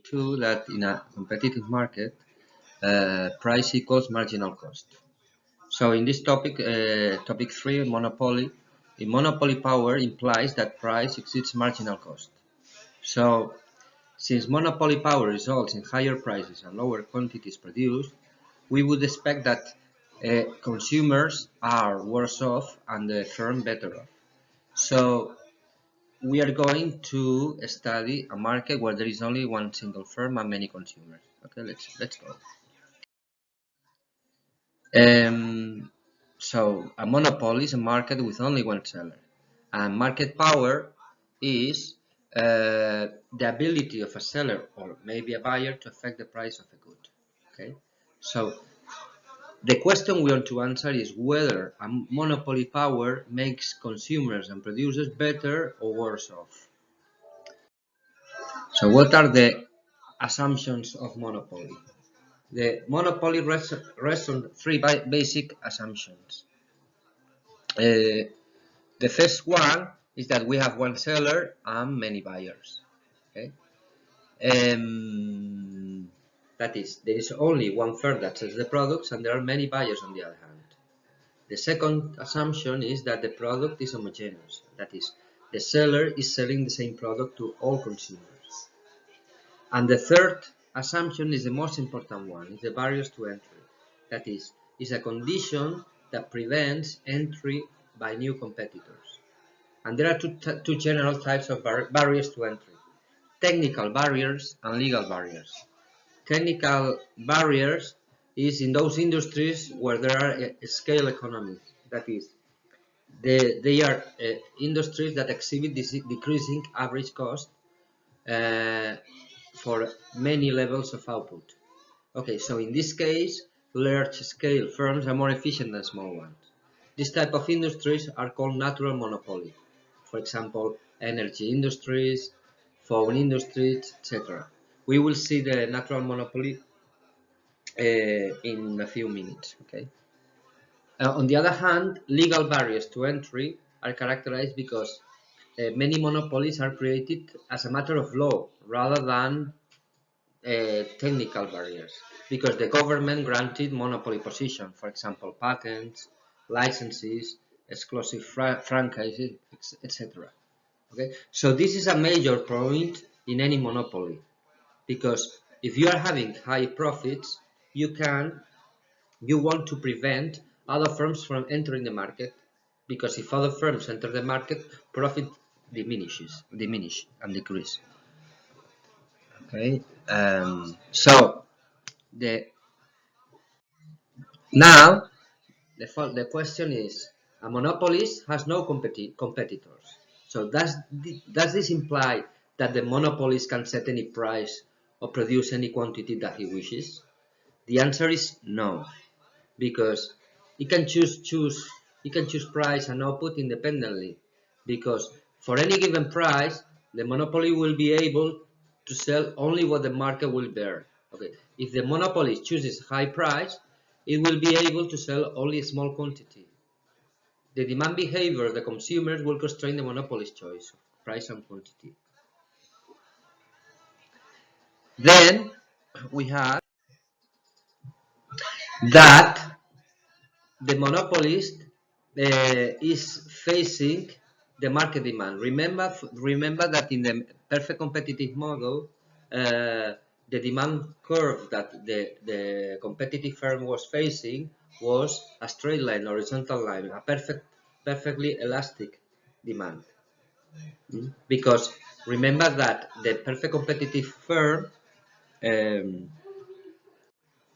Two, that in a competitive market, price equals marginal cost. So in this topic, topic 3, monopoly, in monopoly power implies that price exceeds marginal cost. So since monopoly power results in higher prices and lower quantities produced, we would expect that consumers are worse off and the firm better off. So we are going to study a market where there is only one single firm and many consumers. Okay, let's go. So a monopoly is a market with only one seller, and market power is the ability of a seller or maybe a buyer to affect the price of a good. Okay, so the question we want to answer is whether a monopoly power makes consumers and producers better or worse off. So what are the assumptions of monopoly? The monopoly rests on three basic assumptions. The first one is that we have one seller and many buyers. Okay? That is, there is only one firm that sells the products and there are many buyers on the other hand. The second assumption is that the product is homogeneous. That is, the seller is selling the same product to all consumers. And the third assumption is the most important one, is the barriers to entry. That is a condition that prevents entry by new competitors. And there are two general types of barriers to entry: technical barriers and legal barriers. Technical barriers is in those industries where there are scale economies. That is, they are industries that exhibit decreasing average cost for many levels of output. Okay, so in this case, large-scale firms are more efficient than small ones. This type of industries are called natural monopoly. For example, energy industries, phone industries, etc. We will see the natural monopoly in a few minutes. Okay. On the other hand, legal barriers to entry are characterized because many monopolies are created as a matter of law rather than technical barriers, because the government granted monopoly position, for example, patents, licenses, exclusive franchises, etc. Okay, so this is a major point in any monopoly, because if you are having high profits, you want to prevent other firms from entering the market, because if other firms enter the market, profit diminish and decrease. Okay, so now the question is, a monopolist has no competitors. So does this imply that the monopolist can set any price or produce any quantity that he wishes? The answer is no, because he can choose price and output independently, because for any given price, the monopoly will be able to sell only what the market will bear. Okay, if the monopolist chooses high price, it will be able to sell only a small quantity. The demand behavior of the consumers will constrain the monopolist's choice of price and quantity. Then we have that the monopolist is facing the market demand. Remember that in the perfect competitive model, the demand curve that the competitive firm was facing was a straight line, horizontal line, a perfectly elastic demand. Because remember that the perfect competitive firm,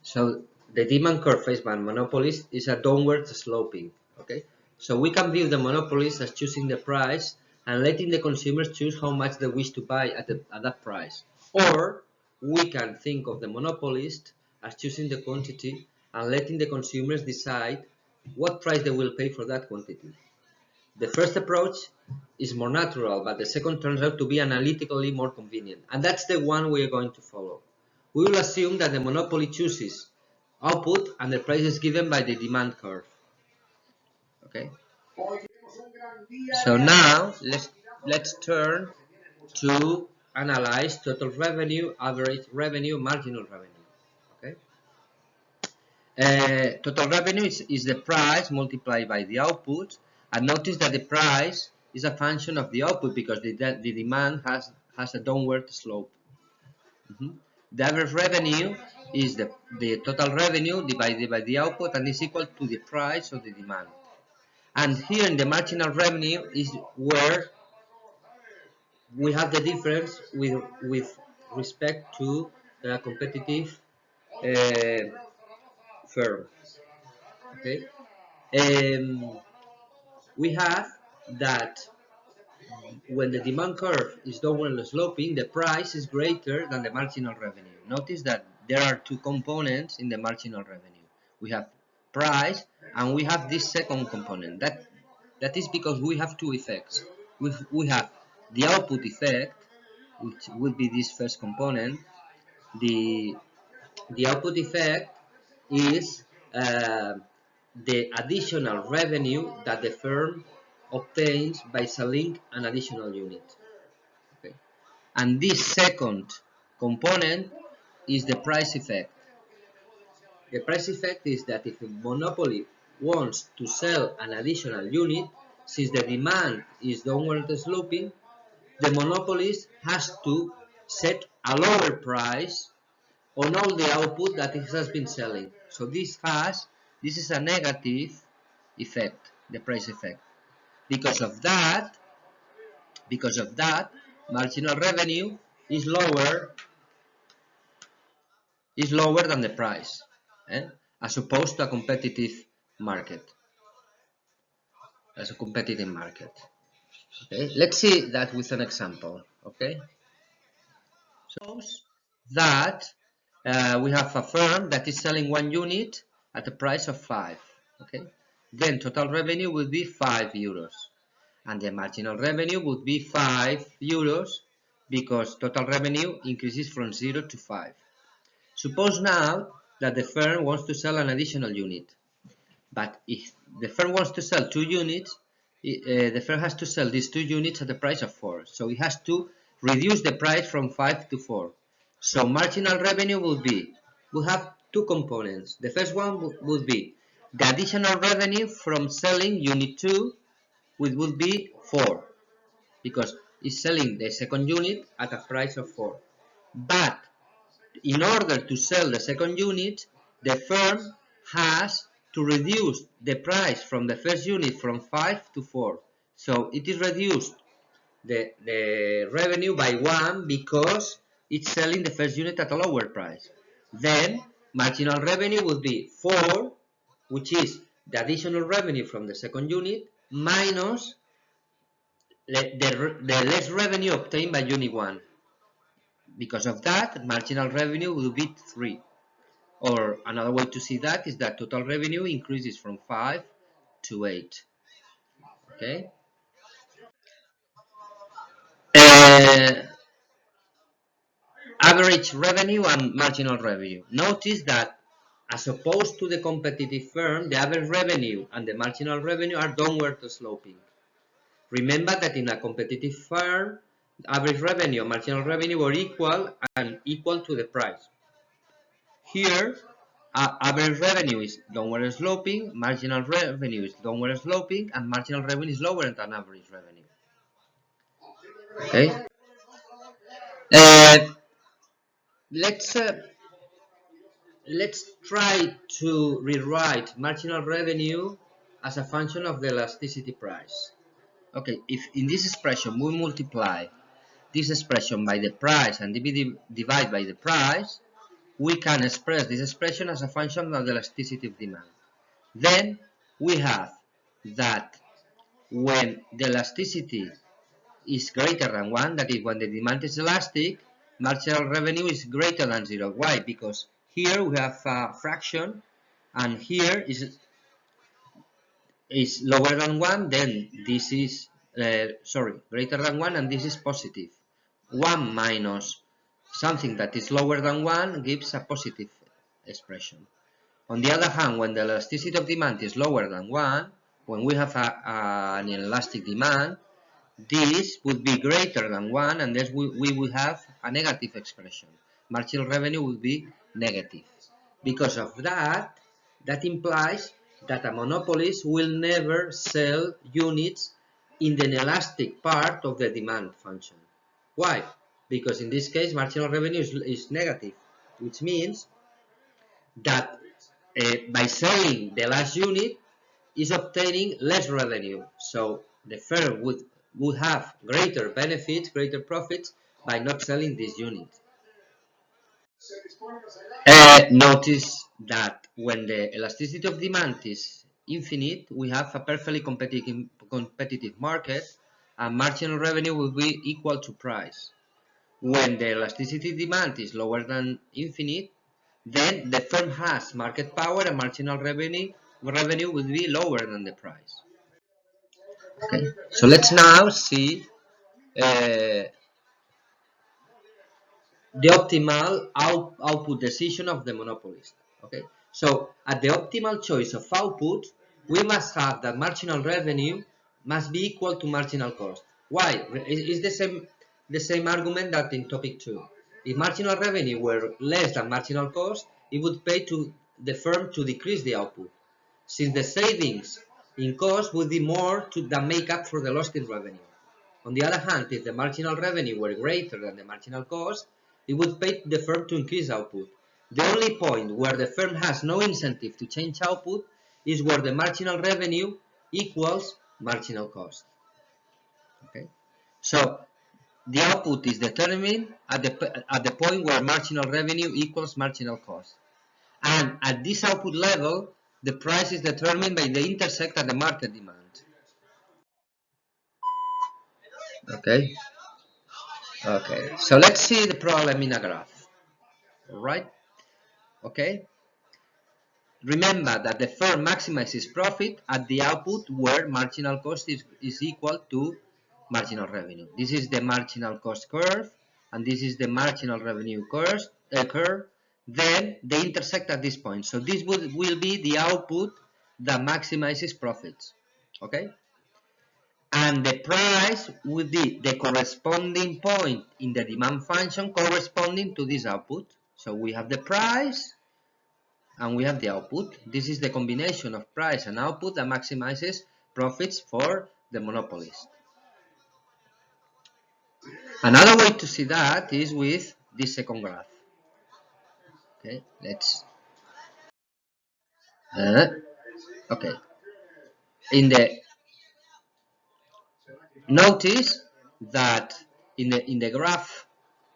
so the demand curve faced by monopolists is a downward sloping. Okay, so we can view the monopolist as choosing the price and letting the consumers choose how much they wish to buy at that price, or we can think of the monopolist as choosing the quantity and letting the consumers decide what price they will pay for that quantity. The first approach is more natural, but the second turns out to be analytically more convenient, and that's the one we are going to follow. We will assume that the monopoly chooses output and the price is given by the demand curve. Okay. So now let's turn to analyze total revenue, average revenue, marginal revenue. Okay. Total revenue is the price multiplied by the output, and notice that the price is a function of the output because the demand has a downward slope. The average revenue is the total revenue divided by the output and is equal to the price of the demand. And here in the marginal revenue is where we have the difference with respect to a competitive firm. Okay, we have that when the demand curve is downward sloping, the price is greater than the marginal revenue. Notice that there are two components in the marginal revenue. We have price and we have this second component. That is because we have two effects. We have the output effect, which would be this first component. The output effect is the additional revenue that the firm obtains by selling an additional unit. Okay. And this second component is the price effect. The price effect is that if a monopoly wants to sell an additional unit, since the demand is downward sloping, the monopolist has to set a lower price on all the output that it has been selling. So this is a negative effect, the price effect. Because of that, marginal revenue is lower than the price, as opposed to a competitive market. Okay, let's see that with an example. Okay, suppose that we have a firm that is selling one unit at a price of 5. Okay, then total revenue will be 5 euros, and the marginal revenue would be 5 euros because total revenue increases from 0 to 5. Suppose now that the firm wants to sell an additional unit, but if the firm wants to sell 2 units, the firm has to sell these 2 units at the price of 4. So it has to reduce the price from 5 to 4. So marginal revenue will have two components. The first one would be the additional revenue from selling unit 2, which would be 4, because it's selling the second unit at a price of 4. But in order to sell the second unit, the firm has to reduce the price from the first unit from 5 to 4. So it is reduced the revenue by 1 because it's selling the first unit at a lower price. Then marginal revenue will be 4, which is the additional revenue from the second unit minus the less revenue obtained by unit 1. Because of that, marginal revenue will be 3. Or another way to see that is that total revenue increases from 5 to 8. Okay. Average revenue and marginal revenue. Notice that as opposed to the competitive firm, the average revenue and the marginal revenue are downward sloping. Remember that in a competitive firm, average revenue and marginal revenue were equal to the price. Here, average revenue is downward sloping, marginal revenue is downward sloping, and marginal revenue is lower than average revenue. Okay. Let's try to rewrite marginal revenue as a function of the elasticity price. Okay, if in this expression we multiply this expression by the price and divide by the price, we can express this expression as a function of the elasticity of demand. Then we have that when the elasticity is greater than 1, that is when the demand is elastic, marginal revenue is greater than 0. Why? Because here we have a fraction and here is lower than 1, then this is greater than 1 and this is positive. 1 minus something that is lower than 1 gives a positive expression. On the other hand, when the elasticity of demand is lower than 1, when we have an elastic demand, this would be greater than 1, and thus we will have a negative expression. Marginal revenue will be negative. Because of that, that implies that a monopolist will never sell units in the inelastic part of the demand function. Why? Because in this case, marginal revenue is negative, which means that by selling the last unit is obtaining less revenue. So the firm would have greater benefits, greater profits by not selling this unit. Notice that when the elasticity of demand is infinite, we have a perfectly competitive market, and marginal revenue will be equal to price. When the elasticity demand is lower than infinite, then the firm has market power and marginal revenue will be lower than the price. Okay, so let's now see the optimal output decision of the monopolist. Okay, so at the optimal choice of output, we must have that marginal revenue must be equal to marginal cost. Why? It's the same argument that in topic 2. If marginal revenue were less than marginal cost, it would pay to the firm to decrease the output, since the savings in cost would be more than make up for the loss in revenue. On the other hand, if the marginal revenue were greater than the marginal cost, it would pay the firm to increase output. The only point where the firm has no incentive to change output is where the marginal revenue equals marginal cost. Okay, so the output is determined at the point where marginal revenue equals marginal cost, and at this output level, the price is determined by the intersect at the market demand. Okay. Okay. So let's see the problem in a graph. All right. Okay. Remember that the firm maximizes profit at the output where marginal cost is equal to marginal revenue. This is the marginal cost curve, and this is the marginal revenue curve. Then they intersect at this point. So this will be the output that maximizes profits. Okay. And the price would be the corresponding point in the demand function corresponding to this output. So we have the price and we have the output. This is the combination of price and output that maximizes profits for the monopolist. Another way to see that is with this second graph. Okay, let's okay. In the notice that in the graph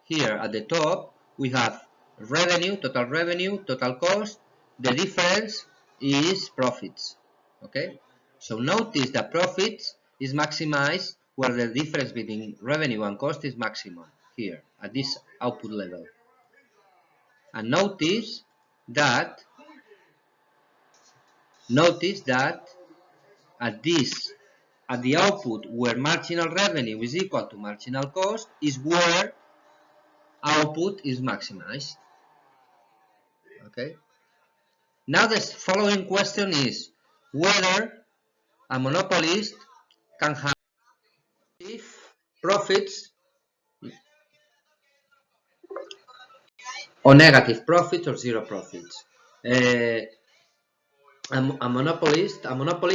here at the top we have revenue, total cost. The difference is profits. Okay, so notice that profits is maximized where the difference between revenue and cost is maximum here at this output level. And notice that at the output where marginal revenue is equal to marginal cost is where output is maximized. Okay. Now the following question is whether a monopolist can have profits or negative profits or zero profits. A monopoly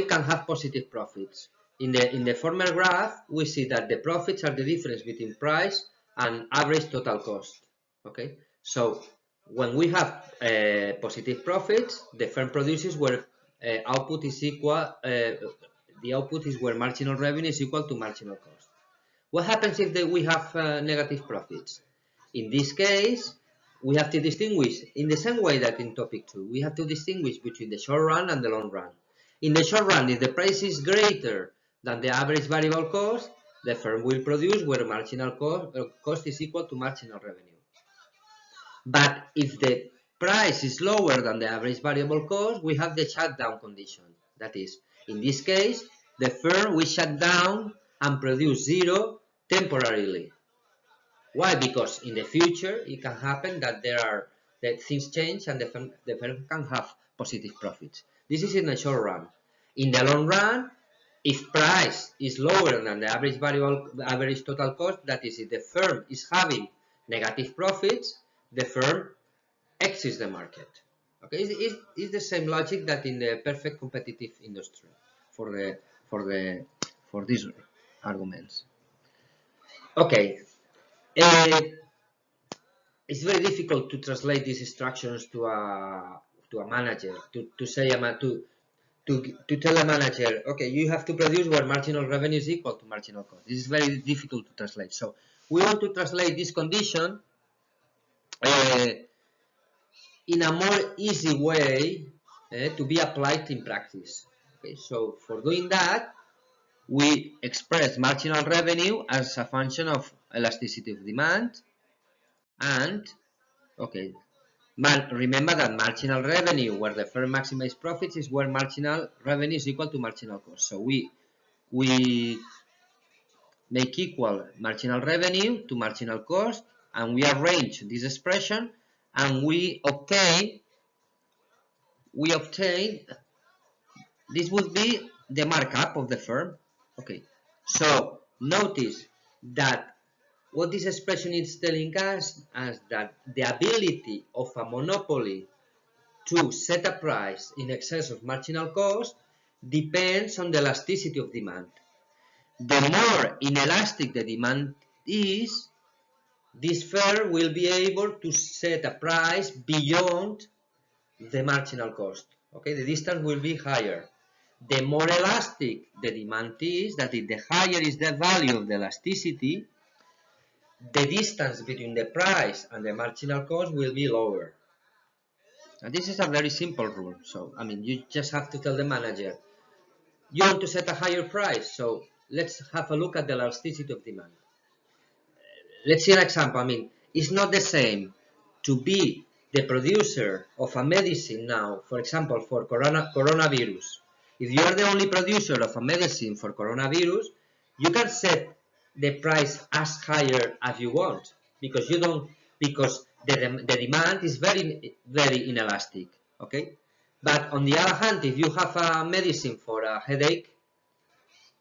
can have positive profits. In the former graph, we see that the profits are the difference between price and average total cost. Okay, so when we have positive profits, the firm produces where output is equal. The output is where marginal revenue is equal to marginal cost. What happens if we have negative profits? In this case, we have to distinguish in the same way that in topic 2. We have to distinguish between the short run and the long run. In the short run, if the price is greater than the average variable cost, the firm will produce where marginal cost is equal to marginal revenue. But if the price is lower than the average variable cost, we have the shutdown condition. That is, in this case, the firm will shut down and produce zero temporarily. Why? Because in the future it can happen that things change and the firm can have positive profits. This is in the short run. In the long run, if price is lower than the average total cost, that is, if the firm is having negative profits, the firm exits the market. Okay, it's the same logic that in the perfect competitive industry for these arguments. Okay, it's very difficult to translate these instructions to a manager to say to tell a manager, okay, you have to produce where marginal revenue is equal to marginal cost. This is very difficult to translate. So we want to translate this condition in a more easy way to be applied in practice. Okay, so for doing that, we express marginal revenue as a function of elasticity of demand, and okay, remember that marginal revenue where the firm maximizes profits is where marginal revenue is equal to marginal cost. So we make equal marginal revenue to marginal cost, and we arrange this expression, and we obtain this would be the markup of the firm. Okay, so notice that what this expression is telling us is that the ability of a monopoly to set a price in excess of marginal cost depends on the elasticity of demand. The more inelastic the demand is, this firm will be able to set a price beyond the marginal cost. Okay, the distance will be higher. The more elastic the demand is, that is, the higher is the value of the elasticity, the distance between the price and the marginal cost will be lower. And this is a very simple rule. So, I mean, you just have to tell the manager, you want to set a higher price, so let's have a look at the elasticity of demand. Let's see an example. I mean, it's not the same to be the producer of a medicine now, for example, for coronavirus. If you are the only producer of a medicine for coronavirus, you can set the price as higher as you want, because the demand is very, very inelastic. Okay, but on the other hand, if you have a medicine for a headache,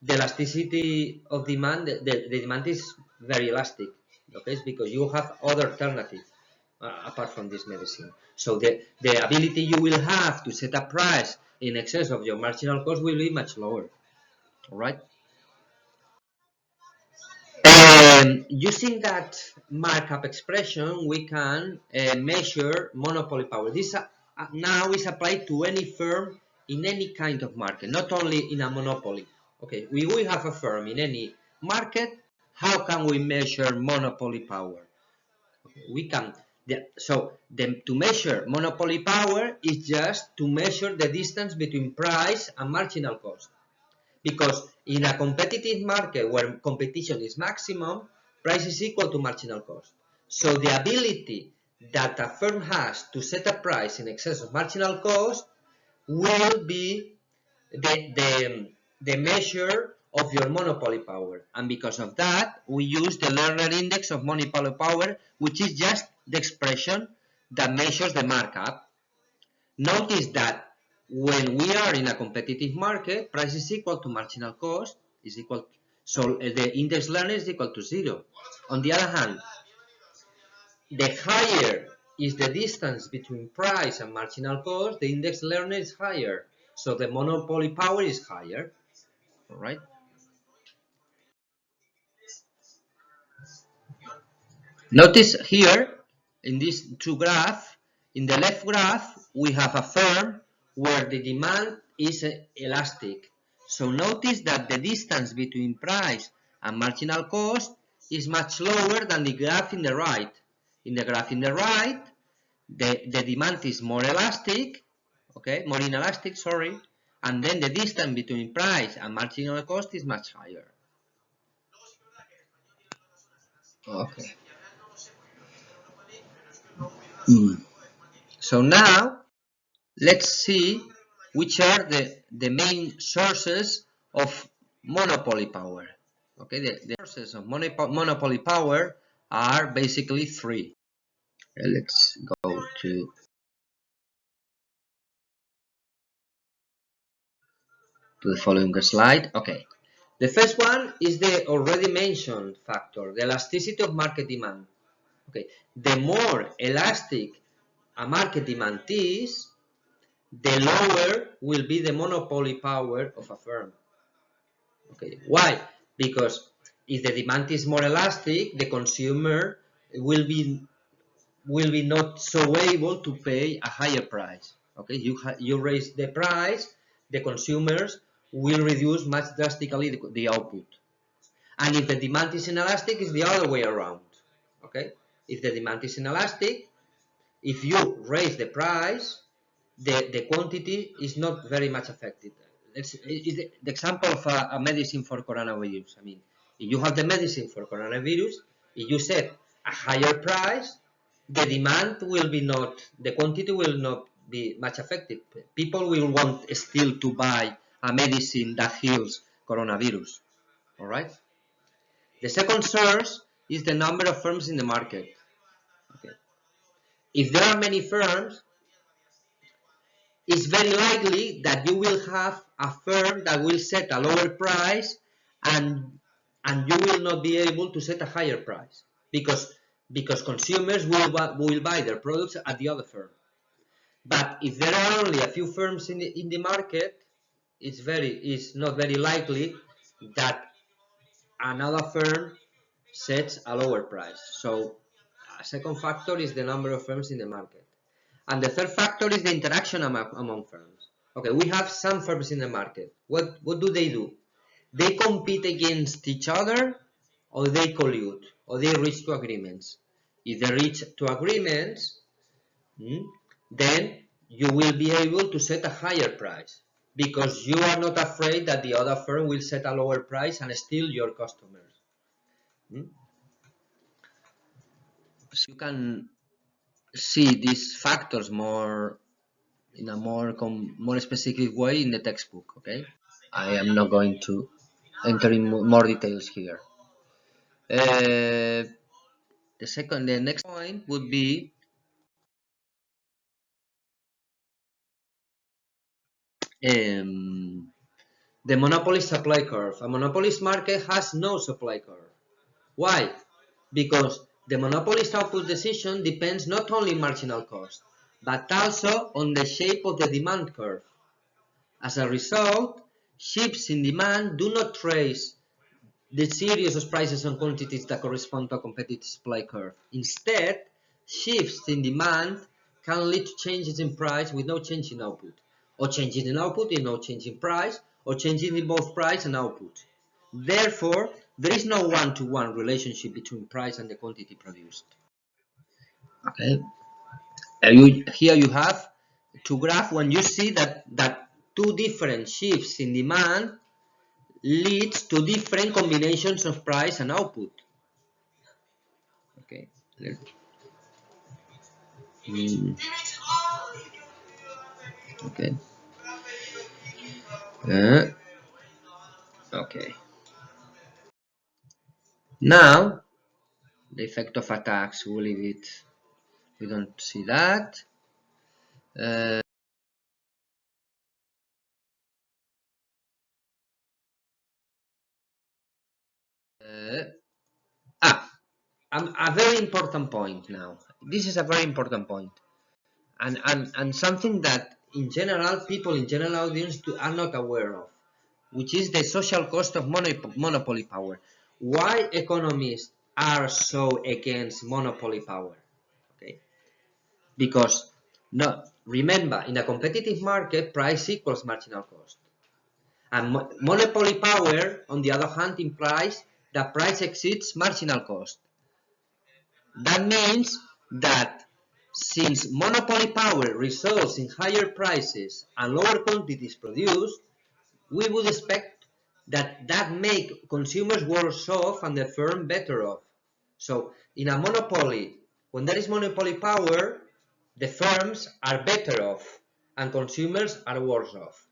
the elasticity of demand, the demand is very elastic. Okay, it's because you have other alternatives apart from this medicine. So the ability you will have to set a price in excess of your marginal cost will be much lower. All right. Using that markup expression, we can measure monopoly power. This now is applied to any firm in any kind of market, not only in a monopoly. Okay, we will have a firm in any market. How can we measure monopoly power? Okay, we can. To measure monopoly power is just to measure the distance between price and marginal cost. Because in a competitive market where competition is maximum, price is equal to marginal cost. So the ability that a firm has to set a price in excess of marginal cost will be the measure of your monopoly power. And because of that, we use the Lerner index of monopoly power, which is just the expression that measures the markup. Notice that when we are in a competitive market, price is equal to marginal cost, so the index Lerner is equal to 0. On the other hand, the higher is the distance between price and marginal cost, the index Lerner is higher, so the monopoly power is higher. All right. Notice here in these two graphs, in the left graph we have a firm where the demand is elastic. So notice that the distance between price and marginal cost is much lower than the graph in the right. In the graph in the right, the demand is more elastic, okay, more inelastic, sorry, and then the distance between price and marginal cost is much higher. Okay. So now let's see which are the main sources of monopoly power. Okay, the sources of monopoly power are basically three. Let's go to to the following slide. Okay. The first one is the already mentioned factor, the elasticity of market demand. Okay. The more elastic a market demand is, the lower will be the monopoly power of a firm. Okay. Why? Because if the demand is more elastic, the consumer will be not so able to pay a higher price. Okay, you raise the price, the consumers will reduce much drastically the output. And if the demand is inelastic, it's the other way around. Okay, if the demand is inelastic, if you raise the price, the quantity is not very much affected. It's the example of a medicine for coronavirus. I mean, if you have the medicine for coronavirus, if you set a higher price, the demand will be not, the quantity will not be much affected. People will want still to buy a medicine that heals coronavirus. All right. The second source is the number of firms in the market. Okay. If there are many firms, it's very likely that you will have a firm that will set a lower price and you will not be able to set a higher price because consumers will buy their products at the other firm. But if there are only a few firms in the market, it's not very likely that another firm sets a lower price. So a second factor is the number of firms in the market. And the third factor is the interaction among firms. Okay, we have some firms in the market. What do? They compete against each other, or they collude, or they reach to agreements. If they reach to agreements, then you will be able to set a higher price because you are not afraid that the other firm will set a lower price and steal your customers. So you can see these factors in a more specific way in the textbook. Okay, I am not going to enter in more details here. The next point would be the monopoly supply curve. A monopolist market has no supply curve. Why? Because the monopolist output decision depends not only on marginal cost, but also on the shape of the demand curve. As a result, shifts in demand do not trace the series of prices and quantities that correspond to a competitive supply curve. Instead, shifts in demand can lead to changes in price with no change in output, or changes in output with no change in price, or changes in both price and output. Therefore, there is no one-to-one relationship between price and the quantity produced. Okay. Here you have two graphs when you see that two different shifts in demand leads to different combinations of price and output. Okay. Okay. Okay. Now, the effect of attacks, we'll leave it. We don't see that. A very important point now. This is a very important point. And something that in general, people in general audience are not aware of, which is the social cost of monopoly power. Why economists are so against monopoly power? Okay, because remember, in a competitive market, price equals marginal cost, and monopoly power, on the other hand, implies that price exceeds marginal cost. That means that since monopoly power results in higher prices and lower quantities produced, we would expect that make consumers worse off and the firm better off. So in a monopoly, when there is monopoly power, the firms are better off and consumers are worse off.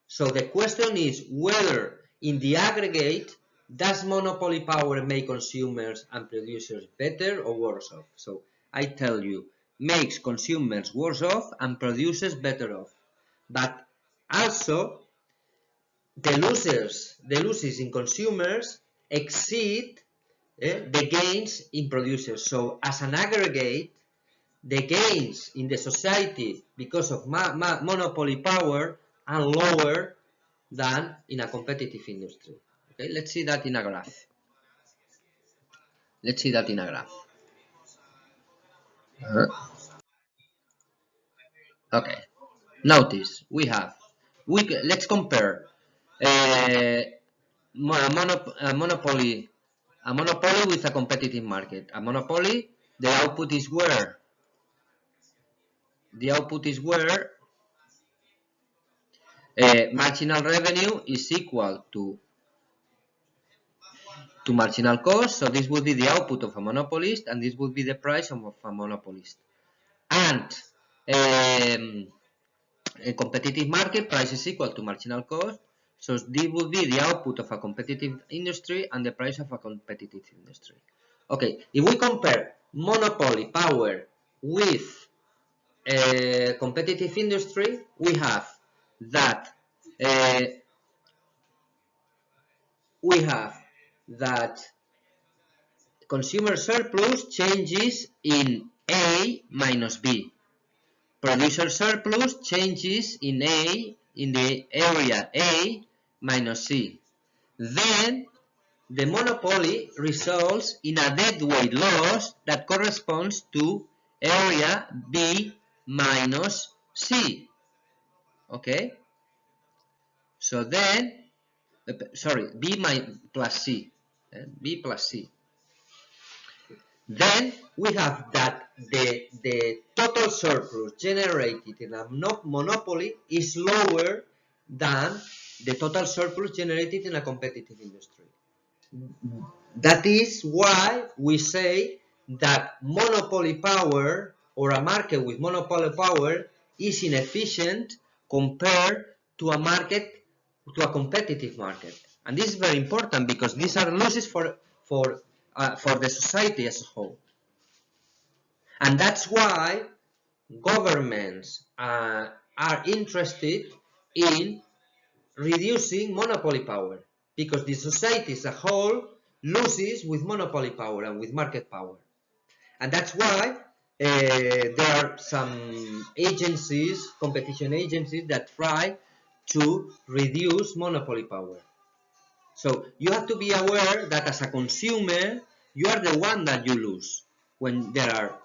So the question is whether in the aggregate does monopoly power make consumers and producers better or worse off? So I tell you, makes consumers worse off and producers better off. But also, the losses in consumers exceed the gains in producers. So as an aggregate, the gains in the society because of monopoly power are lower than in a competitive industry. Okay, let's see that in a graph. Let's see that in a graph. Okay, notice let's compare monopoly with a competitive market. A monopoly, the output is where marginal revenue is equal to marginal cost. So this would be the output of a monopolist, and this would be the price of a monopolist. And a competitive market, price is equal to marginal cost. So this would be the output of a competitive industry and the price of a competitive industry. Okay, if we compare monopoly power with a competitive industry, we have that consumer surplus changes in A minus B. Producer surplus changes in the area A minus C. Then the monopoly results in a deadweight loss that corresponds to area B minus C. Okay? So then, B plus C. B plus C. Then we have that the total surplus generated in a monopoly is lower than the total surplus generated in a competitive industry. That is why we say that monopoly power, or a market with monopoly power, is inefficient compared to a competitive market. And this is very important because these are losses for the society as a whole. And that's why governments are interested in reducing monopoly power, because the society as a whole loses with monopoly power and with market power. And that's why there are some agencies, competition agencies, that try to reduce monopoly power. So you have to be aware that as a consumer, you are the one that you lose when there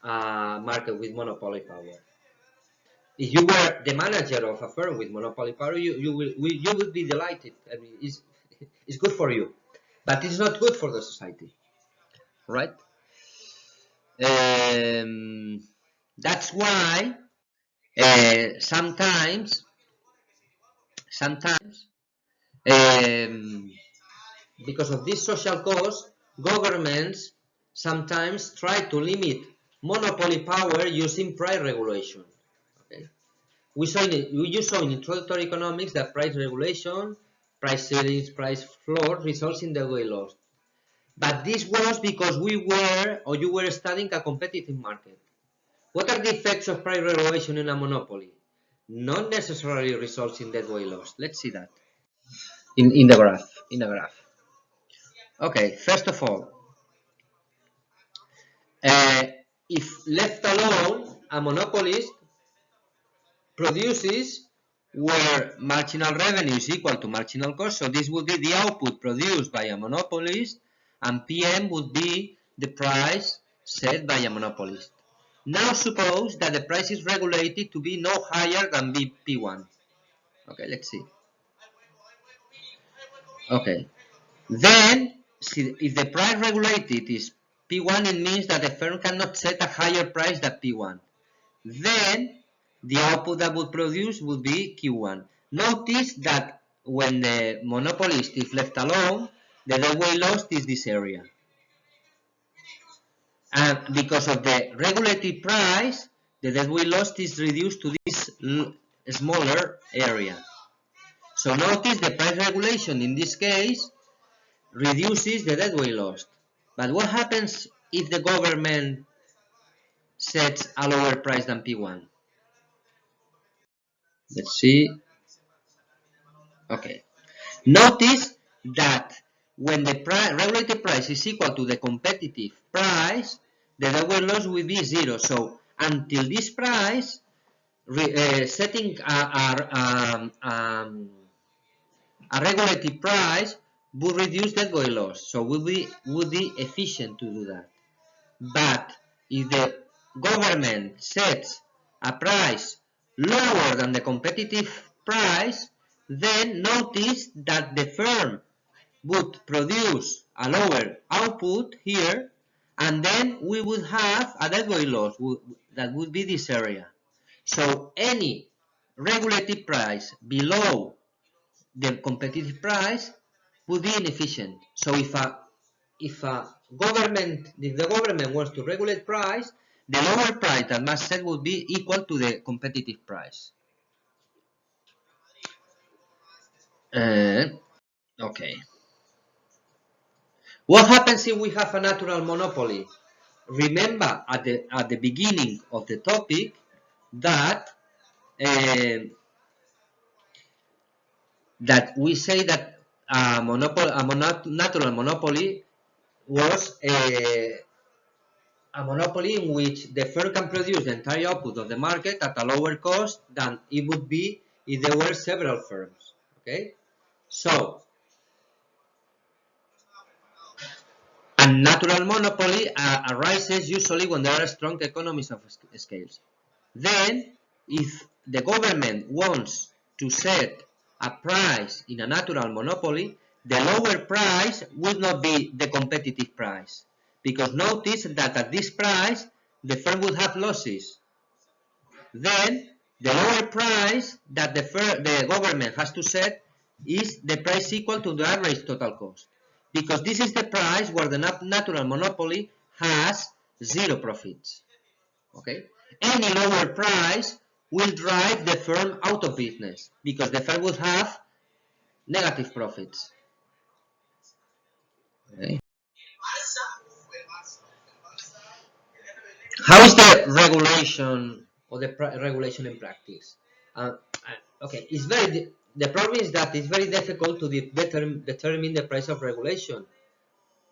are market with monopoly power. If you were the manager of a firm with monopoly power, you will be delighted. I mean, it's good for you, but it's not good for the society, right? That's why sometimes because of this social cost, governments sometimes try to limit monopoly power using price regulation. Okay? We saw in introductory economics that price regulation, price ceilings, price floor results in deadweight loss. But this was because you were studying a competitive market. What are the effects of price regulation in a monopoly? Not necessarily results in deadweight loss. Let's see that in the graph. Okay, first of all, if left alone, a monopolist produces where marginal revenue is equal to marginal cost. So this would be the output produced by a monopolist, and PM would be the price set by a monopolist. Now suppose that the price is regulated to be no higher than P1. Okay, let's see. Okay, then if the price regulated is P1, it means that the firm cannot set a higher price than P1. Then the output that would produce would be Q1. Notice that when the monopolist is left alone, the deadweight loss is this area. And because of the regulated price, the deadweight loss is reduced to this smaller area. So notice the price regulation in this case reduces the deadweight loss. But what happens if the government sets a lower price than P1? Let's see. Okay. Notice that when the regulated price is equal to the competitive price, the double loss will be 0. So until this price, setting a regulated price would reduce that by loss. So would be efficient to do that. But if the government sets a price lower than the competitive price, then notice that the firm would produce a lower output here, and then we would have a deadweight loss that would be this area. So any regulated price below the competitive price would be inefficient. So if the government wants to regulate price, the lower price that must set would be equal to the competitive price. Okay. What happens if we have a natural monopoly? Remember at the beginning of the topic that that we say that natural monopoly was a monopoly in which the firm can produce the entire output of the market at a lower cost than it would be if there were several firms. Okay, so a natural monopoly arises usually when there are strong economies of scales. Then, if the government wants to set a price in a natural monopoly, the lower price would not be the competitive price. Because notice that at this price, the firm would have losses. Then, the lower price that the government has to set is the price equal to the average total cost. Because this is the price where the natural monopoly has zero profits. Okay? Any lower price will drive the firm out of business because the firm will have negative profits. Okay. How is the regulation or the regulation in practice? Okay, it's the problem is that it's very difficult to determine the price of regulation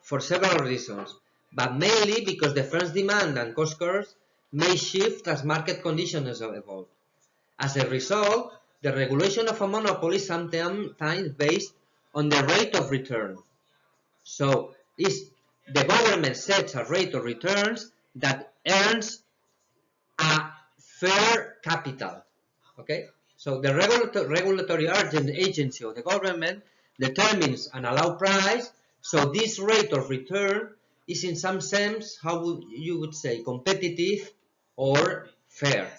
for several reasons, but mainly because the firm's demand and cost curves may shift as market conditions evolve. As a result, the regulation of a monopoly is sometimes based on the rate of return. So, the government sets a rate of returns that earns a fair capital. Okay? So the regulatory agency of the government determines an allowed price. So this rate of return is in some sense, how you would say, competitive or fair.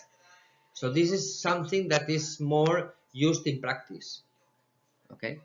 So this is something that is more used in practice. Okay.